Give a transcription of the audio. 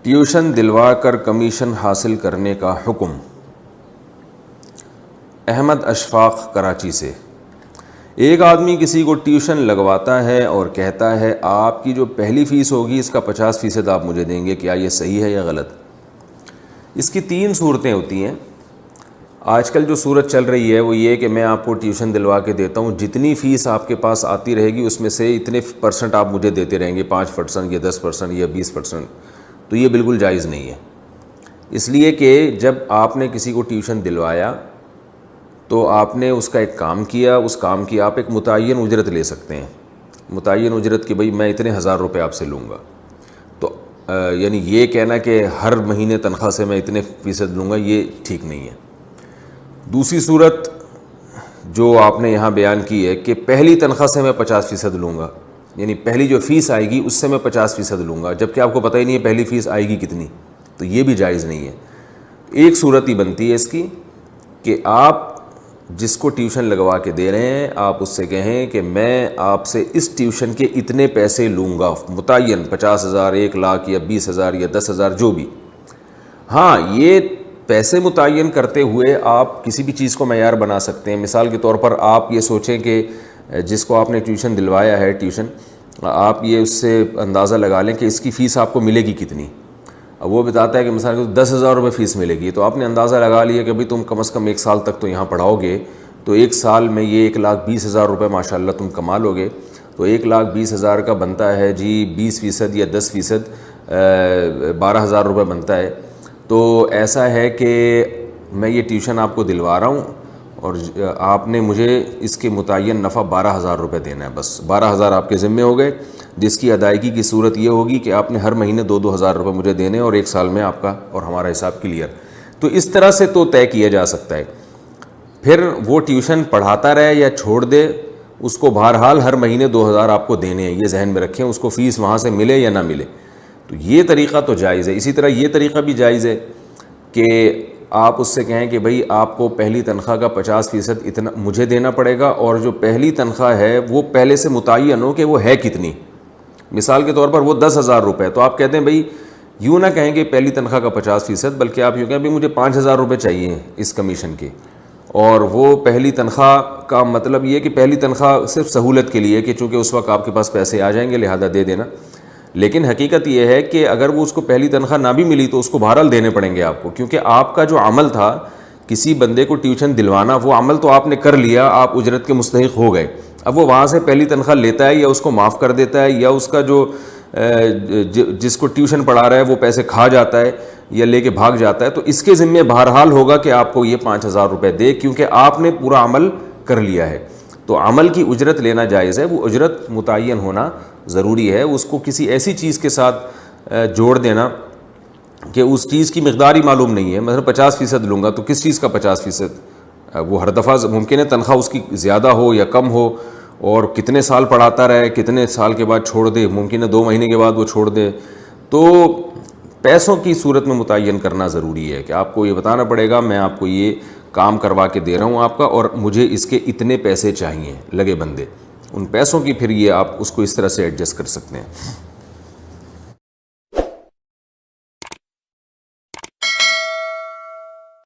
Tuition دلوا کر commission حاصل کرنے کا حکم۔ احمد اشفاق کراچی سے۔ ایک آدمی کسی کو ٹیوشن لگواتا ہے اور کہتا ہے آپ کی جو پہلی فیس ہوگی اس کا 50% آپ مجھے دیں گے، کیا یہ صحیح ہے یا غلط؟ اس کی 3 صورتیں ہوتی ہیں۔ آج کل جو صورت چل رہی ہے وہ یہ کہ میں آپ کو ٹیوشن دلوا کے دیتا ہوں، جتنی فیس آپ کے پاس آتی رہے گی اس میں سے اتنے % آپ مجھے دیتے رہیں گے، 5% یا 10% یا 20%۔ تو یہ بالکل جائز نہیں ہے، اس لیے کہ جب آپ نے کسی کو ٹیوشن دلوایا تو آپ نے اس کا ایک کام کیا، اس کام کی آپ ایک متعین اجرت لے سکتے ہیں، متعین اجرت کہ بھئی میں اتنے 1000 روپے آپ سے لوں گا۔ تو یعنی یہ کہنا کہ ہر مہینے تنخواہ سے میں اتنے فیصد لوں گا، یہ ٹھیک نہیں ہے۔ دوسری صورت جو آپ نے یہاں بیان کی ہے کہ پہلی تنخواہ سے میں 50% لوں گا، یعنی پہلی جو فیس آئے گی اس سے میں 50% لوں گا، جبکہ آپ کو پتہ ہی نہیں ہے پہلی فیس آئے گی کتنی، تو یہ بھی جائز نہیں ہے۔ ایک صورت ہی بنتی ہے اس کی کہ آپ جس کو ٹیوشن لگوا کے دے رہے ہیں آپ اس سے کہیں کہ میں آپ سے اس ٹیوشن کے اتنے پیسے لوں گا، متعین 50,000، 1,00,000 یا 20,000 یا 10,000 جو بھی۔ ہاں، یہ پیسے متعین کرتے ہوئے آپ کسی بھی چیز کو معیار بنا سکتے ہیں۔ مثال کے طور پر آپ یہ سوچیں کہ جس کو آپ نے ٹیوشن دلوایا ہے ٹیوشن، آپ یہ اس سے اندازہ لگا لیں کہ اس کی فیس آپ کو ملے گی کتنی۔ اب وہ بتاتا ہے کہ مثلا 10,000 روپے فیس ملے گی، تو آپ نے اندازہ لگا لیا کہ بھئی تم کم از کم 1 سال تک تو یہاں پڑھاؤ گے، تو 1 سال میں یہ 1,20,000 روپے ماشاءاللہ تم کما لو گے، تو 1,20,000 کا بنتا ہے جی 20% یا 10%، 12,000 روپے بنتا ہے۔ تو ایسا ہے کہ میں یہ ٹیوشن آپ کو دلوا رہا ہوں اور آپ نے مجھے اس کے متعین نفع 12,000 روپے دینا ہے، بس 12,000 آپ کے ذمے ہو گئے، جس کی ادائیگی کی صورت یہ ہوگی کہ آپ نے ہر مہینے 2,000 روپے مجھے دینے اور 1 سال میں آپ کا اور ہمارا حساب کلیئر۔ تو اس طرح سے تو طے کیا جا سکتا ہے۔ پھر وہ ٹیوشن پڑھاتا رہے یا چھوڑ دے، اس کو بہرحال ہر مہینے 2,000 آپ کو دینے ہیں، یہ ذہن میں رکھیں، اس کو فیس وہاں سے ملے یا نہ ملے۔ تو یہ طریقہ تو جائز ہے۔ اسی طرح یہ طریقہ بھی جائز ہے کہ آپ اس سے کہیں کہ بھئی آپ کو پہلی تنخواہ کا 50% اتنا مجھے دینا پڑے گا، اور جو پہلی تنخواہ ہے وہ پہلے سے متعین ہو کہ وہ ہے کتنی۔ مثال کے طور پر وہ 10,000 روپے، تو آپ کہتے ہیں بھئی یوں نہ کہیں کہ پہلی تنخواہ کا 50%، بلکہ آپ یوں کہیں بھئی مجھے 5,000 روپے چاہیے اس کمیشن کے، اور وہ پہلی تنخواہ کا مطلب یہ کہ پہلی تنخواہ صرف سہولت کے لیے کہ چونکہ اس وقت آپ کے پاس پیسے آ جائیں گے لہذا دے دینا۔ لیکن حقیقت یہ ہے کہ اگر وہ اس کو پہلی تنخواہ نہ بھی ملی تو اس کو بہرحال دینے پڑیں گے آپ کو، کیونکہ آپ کا جو عمل تھا کسی بندے کو ٹیوشن دلوانا، وہ عمل تو آپ نے کر لیا، آپ اجرت کے مستحق ہو گئے۔ اب وہ وہاں سے پہلی تنخواہ لیتا ہے یا اس کو معاف کر دیتا ہے، یا اس کا جو جس کو ٹیوشن پڑھا رہا ہے وہ پیسے کھا جاتا ہے یا لے کے بھاگ جاتا ہے، تو اس کے ذمہ بہرحال ہوگا کہ آپ کو یہ 5,000 روپے دے، کیونکہ آپ نے پورا عمل کر لیا ہے۔ تو عمل کی اجرت لینا جائز ہے، وہ اجرت متعین ہونا ضروری ہے۔ اس کو کسی ایسی چیز کے ساتھ جوڑ دینا کہ اس چیز کی مقدار ہی معلوم نہیں ہے، مثلا 50% لوں گا، تو کس چیز کا 50%؟ وہ ہر دفعہ ممکن ہے تنخواہ اس کی زیادہ ہو یا کم ہو، اور کتنے سال پڑھاتا رہے، کتنے سال کے بعد چھوڑ دے، ممکن ہے 2 مہینے کے بعد وہ چھوڑ دے۔ تو پیسوں کی صورت میں متعین کرنا ضروری ہے کہ آپ کو یہ بتانا پڑے گا میں آپ کو یہ کام کروا کے دے رہا ہوں آپ کا، اور مجھے اس کے اتنے پیسے چاہیے لگے بندے، ان پیسوں کی پھر یہ آپ اس کو اس طرح سے ایڈجسٹ کر سکتے ہیں۔